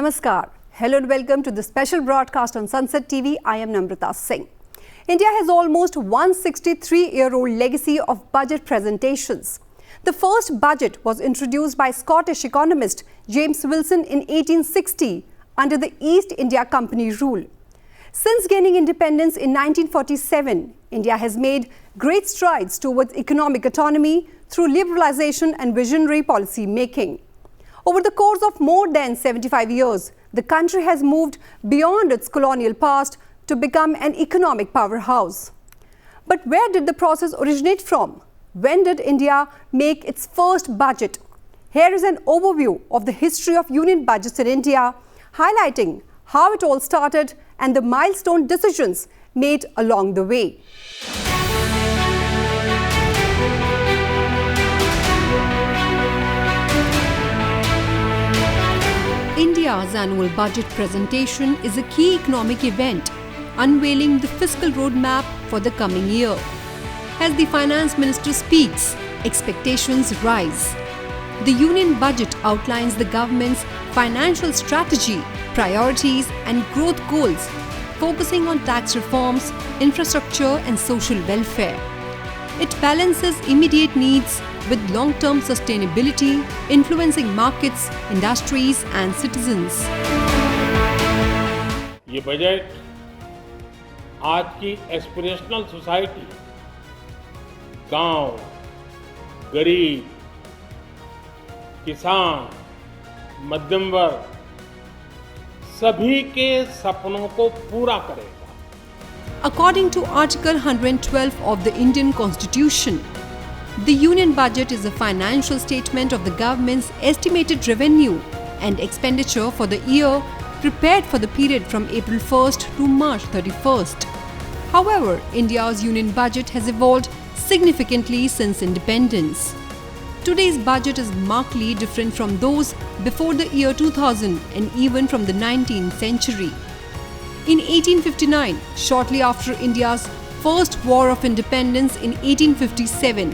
Namaskar. Hello and welcome to the special broadcast on Sunset TV. I am Namrata Singh. India has almost 163-year-old legacy of budget presentations. The first budget was introduced by Scottish economist James Wilson in 1860 under the East India Company rule. Since gaining independence in 1947, India has made great strides towards economic autonomy through liberalization and visionary policy making. Over the course of more than 75 years, the country has moved beyond its colonial past to become an economic powerhouse. But where did the process originate from? When did India make its first budget? Here is an overview of the history of union budgets in India, highlighting how it all started and the milestone decisions made along the way. India's annual budget presentation is a key economic event, unveiling the fiscal roadmap for the coming year. As the finance minister speaks, expectations rise. The union budget outlines the government's financial strategy, priorities and growth goals, focusing on tax reforms, infrastructure and social welfare. It balances immediate needs with long-term sustainability, influencing markets, industries and citizens. ये budget आज की aspirational society, गांव, गरीब, किसान, मध्यम वर्ग सभी के सपनों को पूरा करेगा. According to Article 112 of the Indian Constitution, the Union Budget is a financial statement of the government's estimated revenue and expenditure for the year prepared for the period from April 1st to March 31st. However, India's Union Budget has evolved significantly since independence. Today's budget is markedly different from those before the year 2000 and even from the 19th century. In 1859, shortly after India's first war of independence in 1857,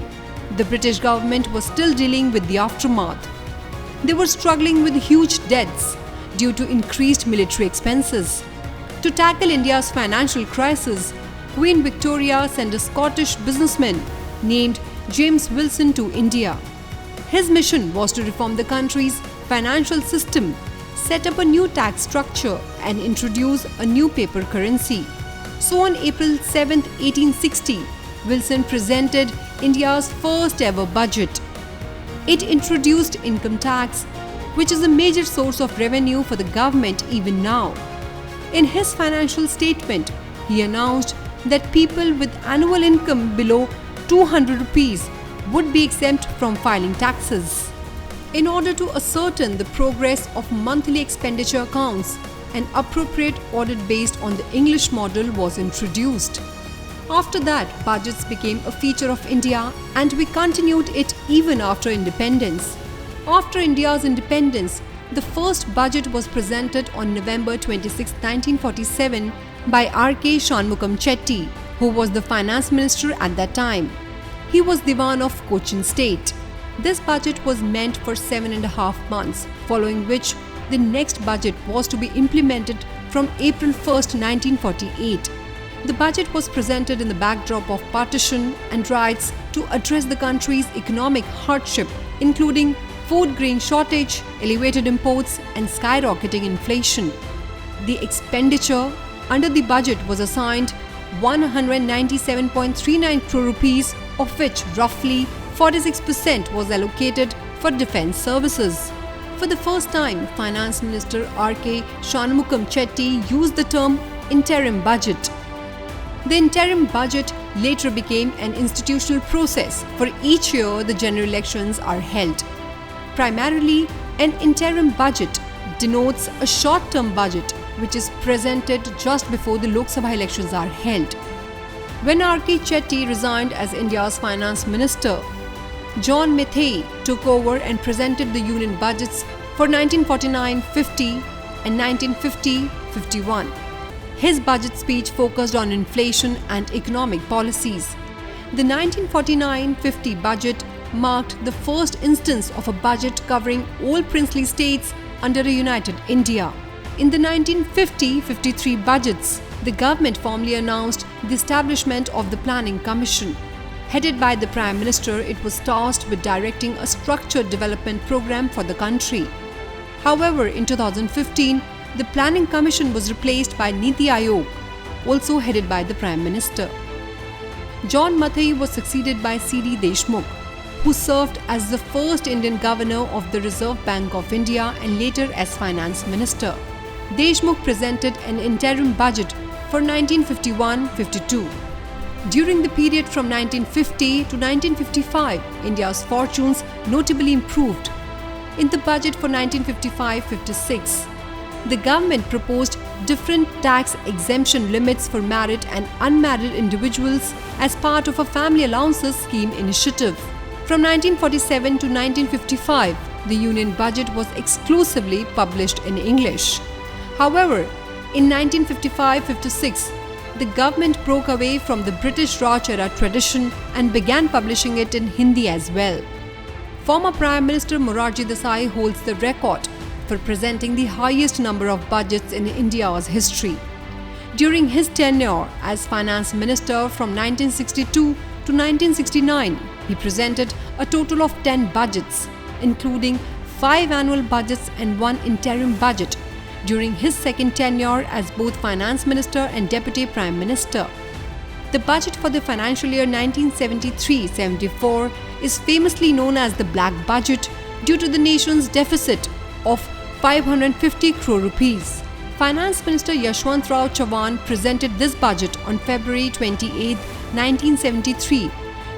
the British government was still dealing with the aftermath. They were struggling with huge debts due to increased military expenses. To tackle India's financial crisis, Queen Victoria sent a Scottish businessman named James Wilson to India. His mission was to reform the country's financial system, set up a new tax structure and introduce a new paper currency. So on April 7, 1860, Wilson presented India's first ever budget. It introduced income tax, which is a major source of revenue for the government even now. In his financial statement, he announced that people with annual income below 200 rupees would be exempt from filing taxes. In order to ascertain the progress of monthly expenditure accounts, an appropriate audit based on the English model was introduced. After that, budgets became a feature of India and we continued it even after independence. After India's independence, the first budget was presented on November 26, 1947 by R.K. Shanmugam Chetty, who was the finance minister at that time. He was Diwan of Cochin State. This budget was meant for 7.5 months, following which the next budget was to be implemented from April 1st, 1948. The budget was presented in the backdrop of partition and riots to address the country's economic hardship, including food grain shortage, elevated imports and skyrocketing inflation. The expenditure under the budget was assigned 197.39 crore rupees, of which roughly 46% was allocated for defence services. For the first time, Finance Minister R.K. Shanmugam Chetty used the term interim budget. The interim budget later became an institutional process. For each year, the general elections are held. Primarily, an interim budget denotes a short-term budget which is presented just before the Lok Sabha elections are held. When R.K. Chetty resigned as India's finance minister, John Mathai took over and presented the union budgets for 1949-50 and 1950-51. His budget speech focused on inflation and economic policies. The 1949-50 budget marked the first instance of a budget covering all princely states under a united India. In the 1950-53 budgets, the government formally announced the establishment of the Planning Commission. Headed by the Prime Minister, it was tasked with directing a structured development program for the country. However, in 2015, the Planning Commission was replaced by Niti Aayog, also headed by the Prime Minister. John Mathai was succeeded by C.D. Deshmukh, who served as the first Indian governor of the Reserve Bank of India and later as Finance Minister. Deshmukh presented an interim budget for 1951-52. During the period from 1950 to 1955, India's fortunes notably improved. In the budget for 1955-56, the government proposed different tax exemption limits for married and unmarried individuals as part of a family allowances scheme initiative. From 1947 to 1955, the Union budget was exclusively published in English. However, in 1955-56, the government broke away from the British Raj era tradition and began publishing it in Hindi as well. Former Prime Minister Morarji Desai holds the record for presenting the highest number of budgets in India's history. During his tenure as Finance Minister from 1962 to 1969, he presented a total of 10 budgets, including 5 annual budgets and 1 interim budget, during his second tenure as both Finance Minister and Deputy Prime Minister. The budget for the financial year 1973-74 is famously known as the Black Budget due to the nation's deficit of 550 crore rupees. Finance Minister Yashwant Rao Chavan presented this budget on February 28, 1973,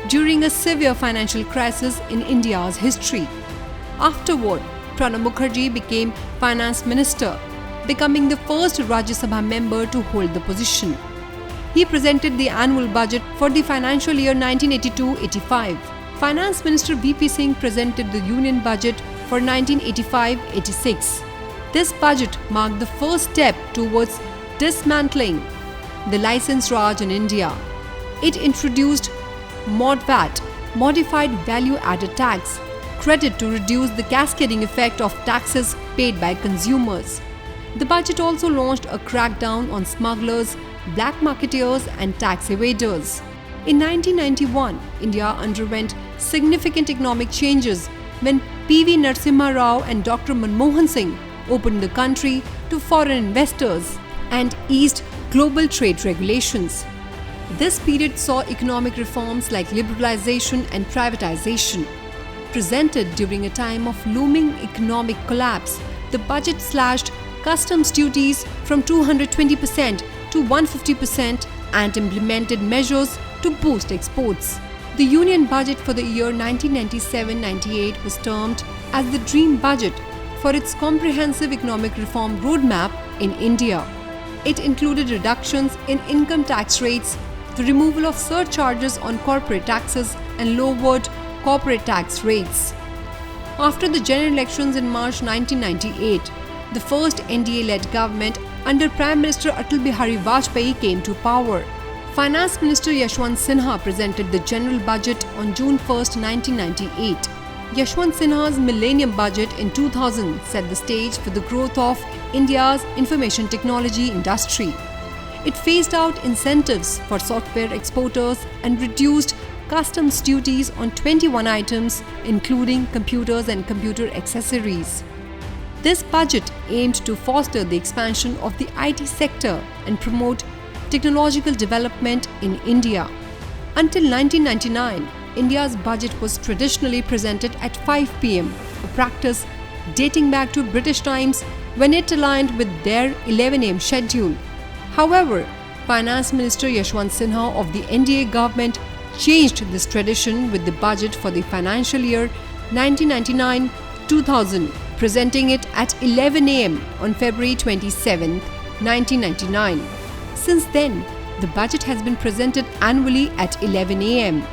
during a severe financial crisis in India's history. Afterward, Pranab Mukherjee became Finance Minister, becoming the first Rajya Sabha member to hold the position. He presented the annual budget for the financial year 1982-85. Finance Minister V.P. Singh presented the Union budget for 1985-86. This budget marked the first step towards dismantling the Licence Raj in India. It introduced MODVAT, Modified Value Added Tax, credit to reduce the cascading effect of taxes paid by consumers. The budget also launched a crackdown on smugglers, black marketeers and tax evaders. In 1991, India underwent significant economic changes when P.V. Narasimha Rao and Dr. Manmohan Singh opened the country to foreign investors and eased global trade regulations. This period saw economic reforms like liberalization and privatization. Presented during a time of looming economic collapse, the budget slashed customs duties from 220% to 150% and implemented measures to boost exports. The Union budget for the year 1997-98 was termed as the Dream Budget for its comprehensive economic reform roadmap in India. It included reductions in income tax rates, the removal of surcharges on corporate taxes, and lowered corporate tax rates. After the general elections in March 1998, the first NDA-led government under Prime Minister Atal Bihari Vajpayee came to power. Finance Minister Yashwant Sinha presented the general budget on June 1, 1998. Yashwant Sinha's Millennium Budget in 2000 set the stage for the growth of India's information technology industry. It phased out incentives for software exporters and reduced customs duties on 21 items, including computers and computer accessories. This budget aimed to foster the expansion of the IT sector and promote technological development in India. Until 1999, India's budget was traditionally presented at 5 p.m., a practice dating back to British times when it aligned with their 11 a.m. schedule. However, Finance Minister Yashwant Sinha of the NDA government changed this tradition with the budget for the financial year 1999-2000, presenting it at 11 a.m. on February 27, 1999. Since then, the budget has been presented annually at 11 a.m.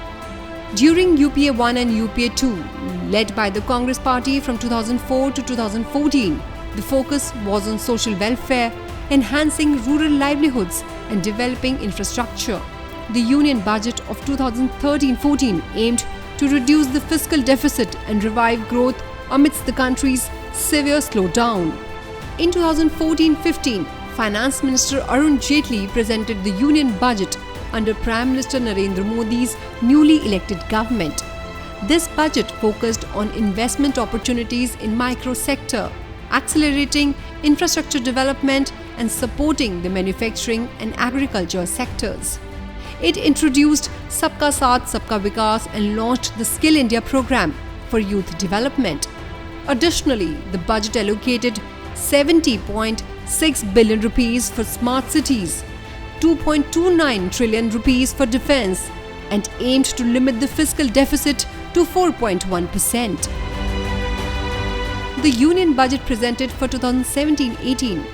During UPA 1 and UPA 2, led by the Congress Party from 2004 to 2014, the focus was on social welfare, enhancing rural livelihoods and developing infrastructure. The Union budget of 2013-14 aimed to reduce the fiscal deficit and revive growth amidst the country's severe slowdown. In 2014-15, Finance Minister Arun Jaitley presented the Union Budget under Prime Minister Narendra Modi's newly elected government. This budget focused on investment opportunities in micro sector, accelerating infrastructure development and supporting the manufacturing and agriculture sectors. It introduced Sabka Saath Sabka Vikas and launched the Skill India program for youth development. Additionally, the budget allocated 70.6 billion rupees for smart cities, 2.29 trillion rupees for defense, and aimed to limit the fiscal deficit to 4.1%. The Union Budget presented for 2017-18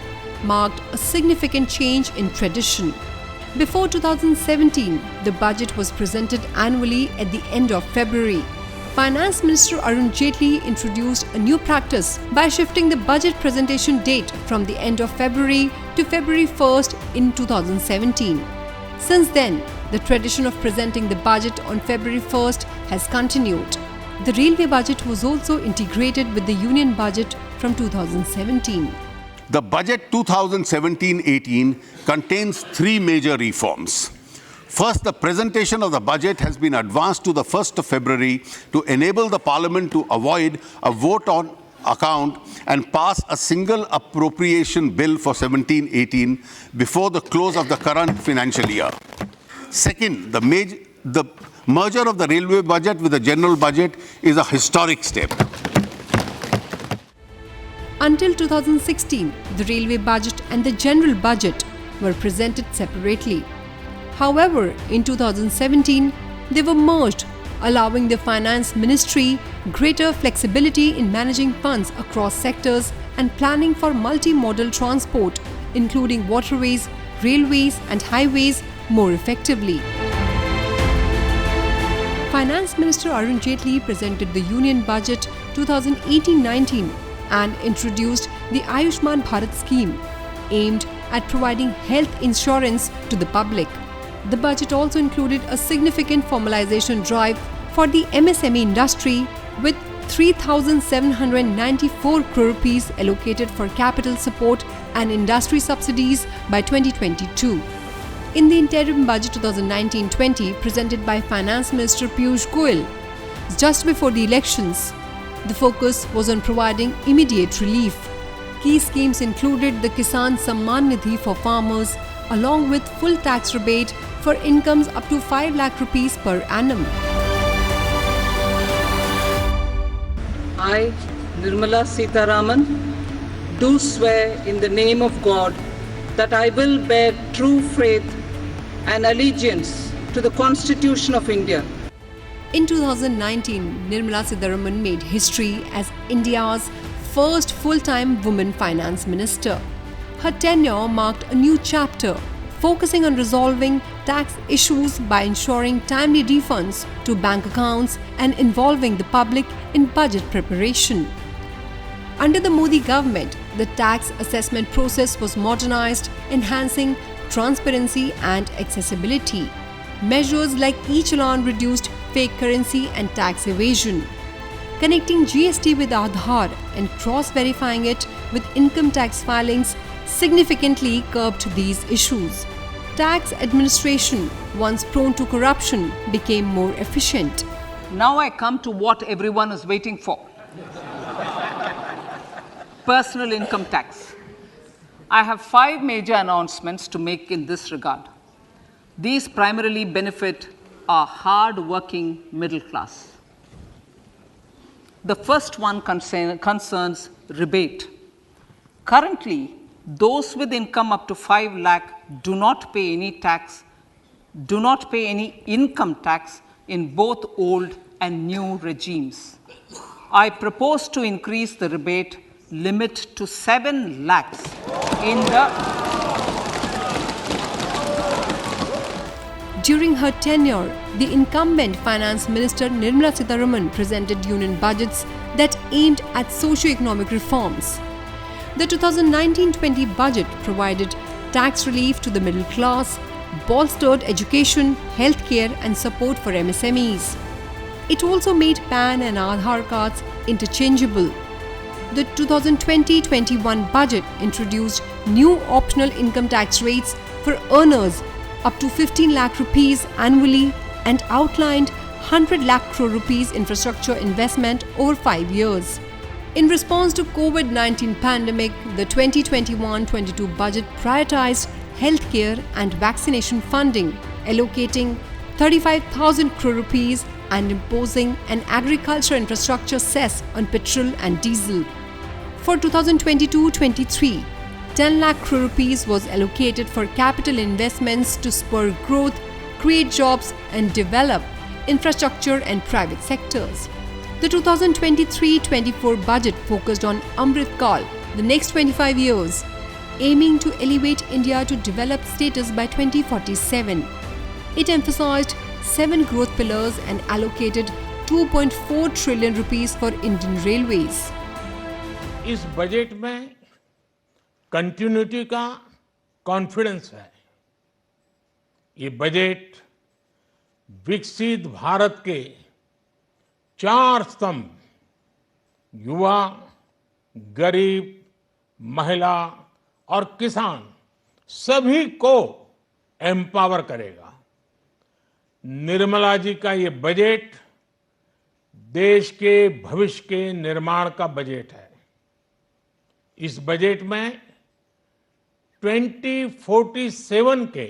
marked a significant change in tradition. Before 2017, the budget was presented annually at the end of February. Finance Minister Arun Jaitley introduced a new practice by shifting the budget presentation date from the end of February to February 1st in 2017. Since then, the tradition of presenting the budget on February 1st has continued. The railway budget was also integrated with the Union Budget from 2017. The budget 2017-18 contains three major reforms. First, the presentation of the budget has been advanced to the 1st of February to enable the Parliament to avoid a vote on account and pass a single appropriation bill for 17-18 before the close of the current financial year. Second, the merger of the railway budget with the general budget is a historic step. Until 2016, the railway budget and the general budget were presented separately. However, in 2017, they were merged, allowing the Finance Ministry greater flexibility in managing funds across sectors and planning for multimodal transport, including waterways, railways, and highways, more effectively. Finance Minister Arun Jaitley presented the Union Budget 2018-19 and introduced the Ayushman Bharat scheme, aimed at providing health insurance to the public. The budget also included a significant formalization drive for the MSME industry with 3,794 crore rupees allocated for capital support and industry subsidies by 2022. In the interim budget 2019-20 presented by Finance Minister Piyush Goyal just before the elections, the focus was on providing immediate relief. Key schemes included the Kisan Samman Nidhi for farmers, along with full tax rebate for incomes up to 5 lakh rupees per annum. I, Nirmala Sitharaman, do swear in the name of God that I will bear true faith and allegiance to the Constitution of India. In 2019, Nirmala Sitharaman made history as India's first full-time woman finance minister. Her tenure marked a new chapter, focusing on resolving tax issues by ensuring timely refunds to bank accounts and involving the public in budget preparation. Under the Modi government, the tax assessment process was modernized, enhancing transparency and accessibility. Measures like e-challan reduced fake currency and tax evasion. Connecting GST with Aadhaar and cross-verifying it with income tax filings significantly curbed these issues. Tax administration, once prone to corruption, became more efficient. Now I come to what everyone is waiting for. Personal income tax. I have 5 major announcements to make in this regard. These primarily benefit our hard-working middle class. The first one concerns rebate. Currently, those with income up to 5 lakh do not pay any income tax in both old and new regimes. I propose to increase the rebate limit to 7 lakhs in the During her tenure, the incumbent Finance Minister Nirmala Sitharaman presented union budgets that aimed at socio-economic reforms. The 2019-20 budget provided tax relief to the middle class, bolstered education, healthcare and support for MSMEs. It also made PAN and Aadhaar cards interchangeable. The 2020-21 budget introduced new optional income tax rates for earners up to 15 lakh rupees annually and outlined 100 lakh crore rupees infrastructure investment over 5 years. In response to COVID-19 pandemic, the 2021-22 budget prioritized healthcare and vaccination funding, allocating 35,000 crore rupees and imposing an agriculture infrastructure cess on petrol and diesel. For 2022-23, 10 lakh crore rupees was allocated for capital investments to spur growth, create jobs and develop infrastructure and private sectors. The 2023-24 budget focused on Amrit Kal, the next 25 years, aiming to elevate India to developed status by 2047. It emphasized 7 growth pillars and allocated 2.4 trillion rupees for Indian Railways. इस budget में continuity का confidence है। ये budget विकसित भारत के 4 स्तंभ युवा, गरीब, महिला और किसान सभी को एम्पावर करेगा। निर्मला जी का ये बजट देश के भविष्य के निर्माण का बजट है। इस बजट में 2047 के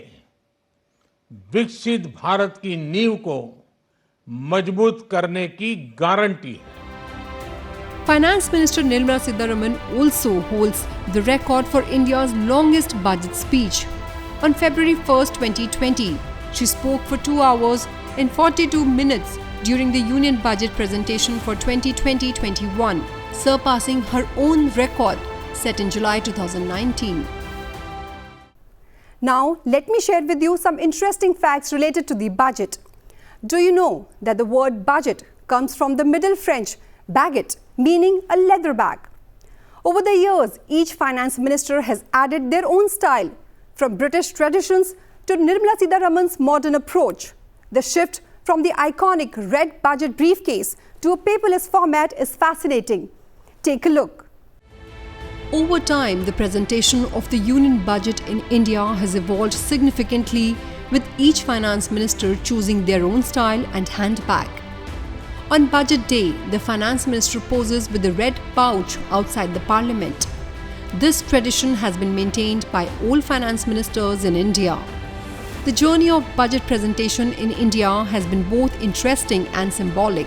विकसित भारत की नींव को मजबूत करने की गारंटी है। Finance Minister Nirmala Sitharaman also holds the record for India's longest budget speech. On February 1st, 2020, she spoke for 2 hours and 42 minutes during the Union Budget presentation for 2020-21, surpassing her own record set in July 2019. Now, let me share with you some interesting facts related to the budget. Do you know that the word budget comes from the Middle French baguette, meaning a leather bag? Over the years, each finance minister has added their own style, from British traditions to Nirmala Sitharaman's modern approach. The shift from the iconic red budget briefcase to a paperless format is fascinating. Take a look. Over time, the presentation of the Union Budget in India has evolved significantly, with each finance minister choosing their own style and handbag. On Budget Day, the finance minister poses with a red pouch outside the parliament. This tradition has been maintained by all finance ministers in India. The journey of budget presentation in India has been both interesting and symbolic,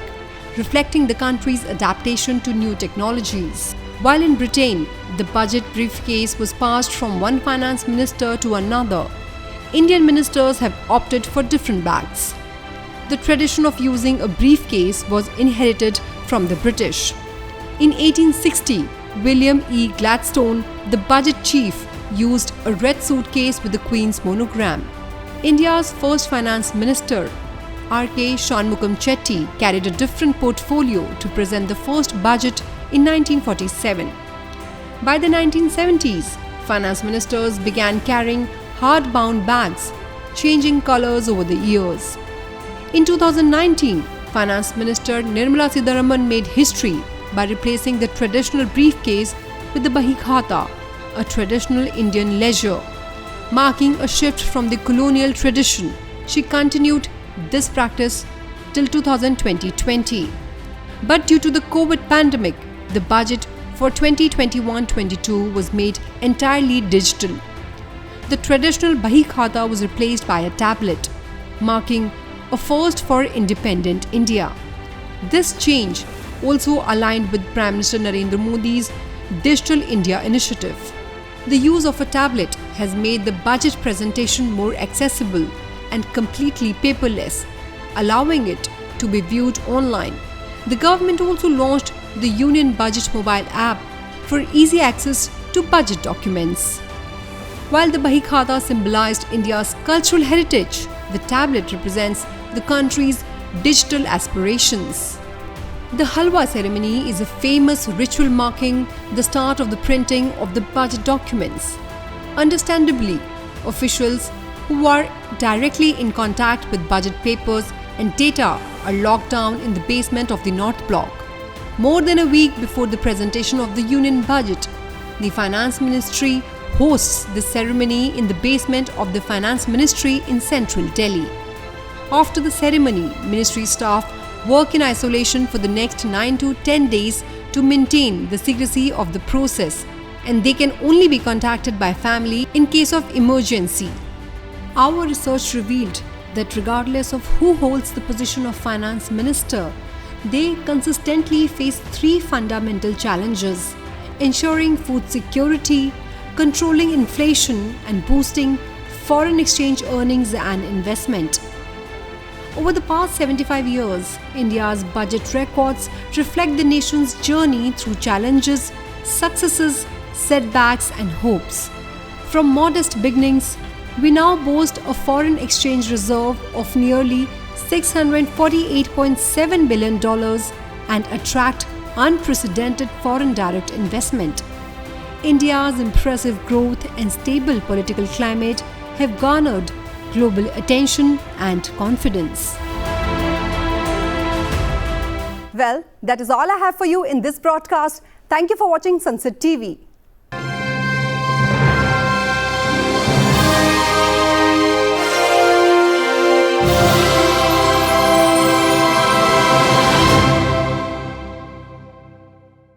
reflecting the country's adaptation to new technologies. While in Britain, the budget briefcase was passed from one finance minister to another, Indian ministers have opted for different bags. The tradition of using a briefcase was inherited from the British. In 1860, William E. Gladstone, the budget chief, used a red suitcase with the Queen's monogram. India's first finance minister, R.K. Shanmugam Chetty, carried a different portfolio to present the first budget in 1947. By the 1970s, finance ministers began carrying hard-bound bags, changing colors over the years. In 2019, Finance Minister Nirmala Sitharaman made history by replacing the traditional briefcase with the Bahi Khata, a traditional Indian ledger, marking a shift from the colonial tradition. She continued this practice till 2020. But due to the COVID pandemic, the budget for 2021-22 was made entirely digital. The traditional Bahi Khata was replaced by a tablet, marking a first for independent India. This change also aligned with Prime Minister Narendra Modi's Digital India initiative. The use of a tablet has made the budget presentation more accessible and completely paperless, allowing it to be viewed online. The government also launched the Union Budget mobile app for easy access to budget documents. While the Bahi Khata symbolized India's cultural heritage, the tablet represents the country's digital aspirations. The Halwa ceremony is a famous ritual marking the start of the printing of the budget documents. Understandably, officials who are directly in contact with budget papers and data are locked down in the basement of the North Block. More than a week before the presentation of the Union Budget, the Finance Ministry hosts the ceremony in the basement of the Finance Ministry in central Delhi. After the ceremony, Ministry staff work in isolation for the next 9 to 10 days to maintain the secrecy of the process, and they can only be contacted by family in case of emergency. Our research revealed that regardless of who holds the position of Finance Minister, they consistently face three fundamental challenges: ensuring food security, controlling inflation, and boosting foreign exchange earnings and investment. Over the past 75 years, India's budget records reflect the nation's journey through challenges, successes, setbacks, and hopes. From modest beginnings, we now boast a foreign exchange reserve of nearly $648.7 billion and attract unprecedented foreign direct investment. India's impressive growth and stable political climate have garnered global attention and confidence. Well, that is all I have for you in this broadcast. Thank you for watching Sunset TV.